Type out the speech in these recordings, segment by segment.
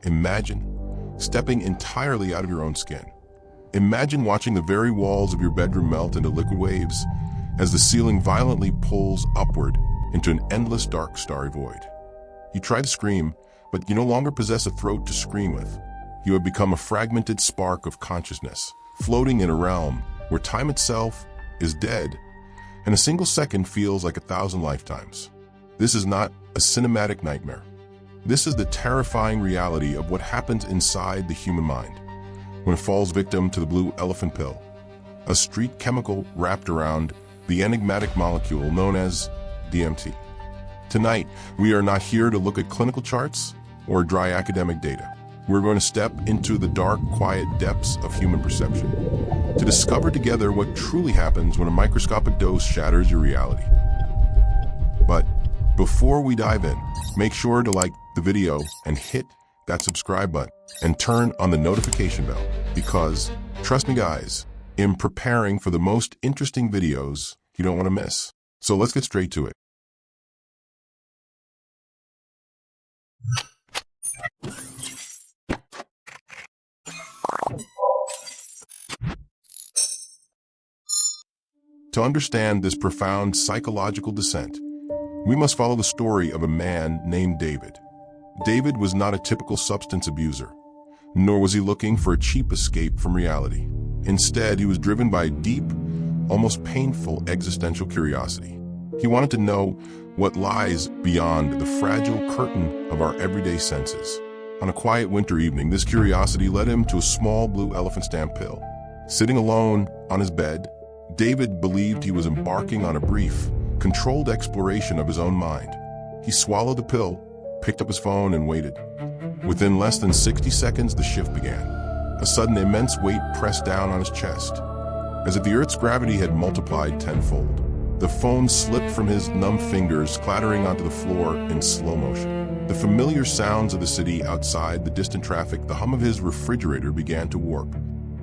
Imagine stepping entirely out of your own skin. Imagine watching the very walls of your bedroom melt into liquid waves as the ceiling violently pulls upward into an endless dark starry void. You try to scream, but you no longer possess a throat to scream with. You have become a fragmented spark of consciousness, floating in a realm where time itself is dead, and a single second feels like 1,000 lifetimes. This is not a cinematic nightmare. This is the terrifying reality of what happens inside the human mind when it falls victim to the blue elephant pill, a street chemical wrapped around the enigmatic molecule known as DMT. Tonight, we are not here to look at clinical charts or dry academic data. We're going to step into the dark, quiet depths of human perception to discover together what truly happens when a microscopic dose shatters your reality. But before we dive in, make sure to like the video and hit that subscribe button and turn on the notification bell because, trust me guys, in preparing for the most interesting videos you don't want to miss. So let's get straight to it. To understand this profound psychological descent, we must follow the story of a man named David. David was not a typical substance abuser, nor was he looking for a cheap escape from reality. Instead, he was driven by a deep, almost painful existential curiosity. He wanted to know what lies beyond the fragile curtain of our everyday senses. On a quiet winter evening, this curiosity led him to a small blue elephant stamp pill. Sitting alone on his bed, David believed he was embarking on a brief, controlled exploration of his own mind. He swallowed the pill, picked up his phone, and waited. Within less than 60 seconds, the shift began. A sudden immense weight pressed down on his chest, as if the Earth's gravity had multiplied tenfold. The phone slipped from his numb fingers, clattering onto the floor in slow motion. The familiar sounds of the city outside, the distant traffic, the hum of his refrigerator began to warp.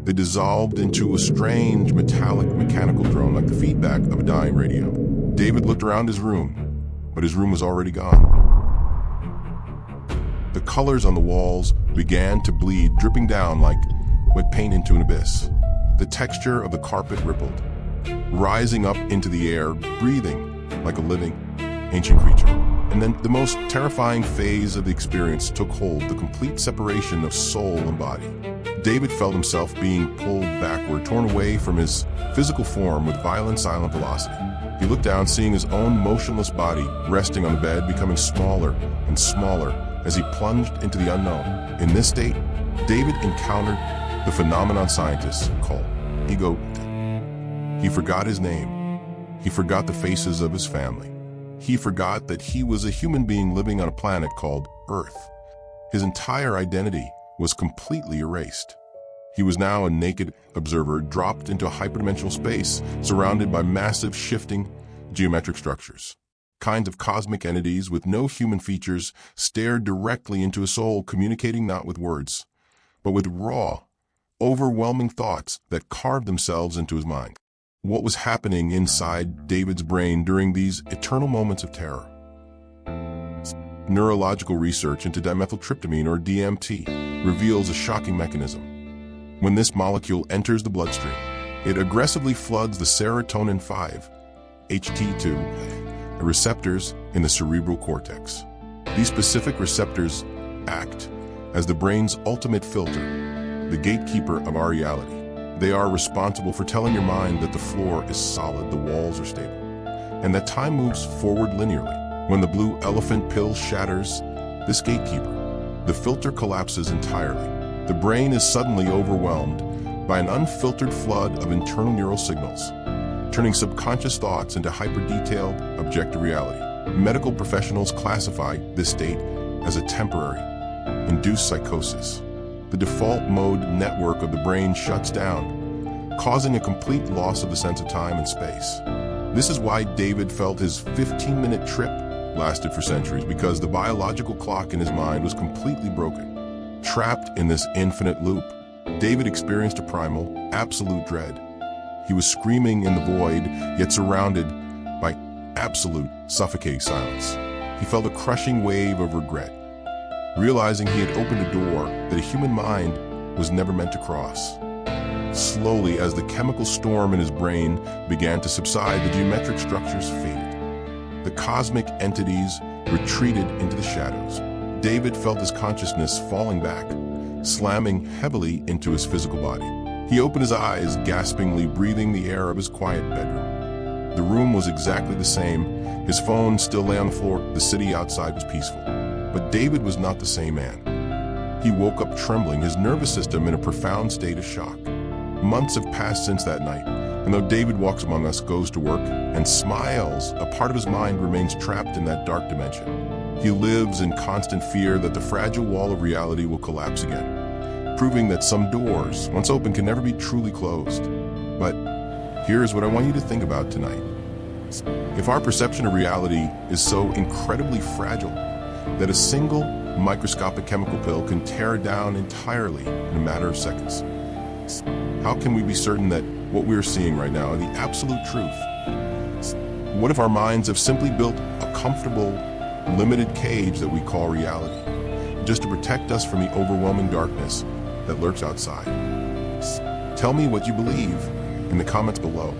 They dissolved into a strange, metallic, mechanical drone like the feedback of a dying radio. David looked around his room, but his room was already gone. The colors on the walls began to bleed, dripping down like wet paint into an abyss. The texture of the carpet rippled, rising up into the air, breathing like a living, ancient creature. And then the most terrifying phase of the experience took hold, the complete separation of soul and body. David felt himself being pulled backward, torn away from his physical form with violent, silent velocity. He looked down, seeing his own motionless body resting on the bed, becoming smaller and smaller as he plunged into the unknown. In this state, David encountered the phenomenon scientists call ego. He forgot his name. He forgot the faces of his family. He forgot that he was a human being living on a planet called Earth. His entire identity was completely erased. He was now a naked observer, dropped into a hyperdimensional space, surrounded by massive shifting geometric structures. Kinds of cosmic entities with no human features stared directly into his soul, communicating not with words, but with raw, overwhelming thoughts that carved themselves into his mind. What was happening inside David's brain during these eternal moments of terror? Neurological research into dimethyltryptamine, or DMT, reveals a shocking mechanism. When this molecule enters the bloodstream, it aggressively floods the serotonin 5-HT2 receptors in the cerebral cortex. These specific receptors act as the brain's ultimate filter, the gatekeeper of our reality. They are responsible for telling your mind that the floor is solid, the walls are stable, and that time moves forward linearly. When the blue elephant pill shatters this gatekeeper, the filter collapses entirely. The brain is suddenly overwhelmed by an unfiltered flood of internal neural signals, turning subconscious thoughts into hyper-detailed, objective reality. Medical professionals classify this state as a temporary, induced psychosis. The default mode network of the brain shuts down, causing a complete loss of the sense of time and space. This is why David felt his 15-minute trip lasted for centuries, because the biological clock in his mind was completely broken. Trapped in this infinite loop, David experienced a primal, absolute dread. He was screaming in the void, yet surrounded by absolute, suffocating silence. He felt a crushing wave of regret, realizing he had opened a door that a human mind was never meant to cross. Slowly, as the chemical storm in his brain began to subside, the geometric structures faded. The cosmic entities retreated into the shadows. David felt his consciousness falling back, slamming heavily into his physical body. He opened his eyes, gaspingly breathing the air of his quiet bedroom. The room was exactly the same. His phone still lay on the floor. The city outside was peaceful. But David was not the same man. He woke up trembling, his nervous system in a profound state of shock. Months have passed since that night, and though David walks among us, goes to work, and smiles, a part of his mind remains trapped in that dark dimension. He lives in constant fear that the fragile wall of reality will collapse again, proving that some doors, once open, can never be truly closed. But here's what I want you to think about tonight. If our perception of reality is so incredibly fragile that a single microscopic chemical pill can tear it down entirely in a matter of seconds, how can we be certain that what we're seeing right now is the absolute truth? What if our minds have simply built a comfortable, limited cage that we call reality, just to protect us from the overwhelming darkness that lurks outside? Tell me what you believe in the comments below.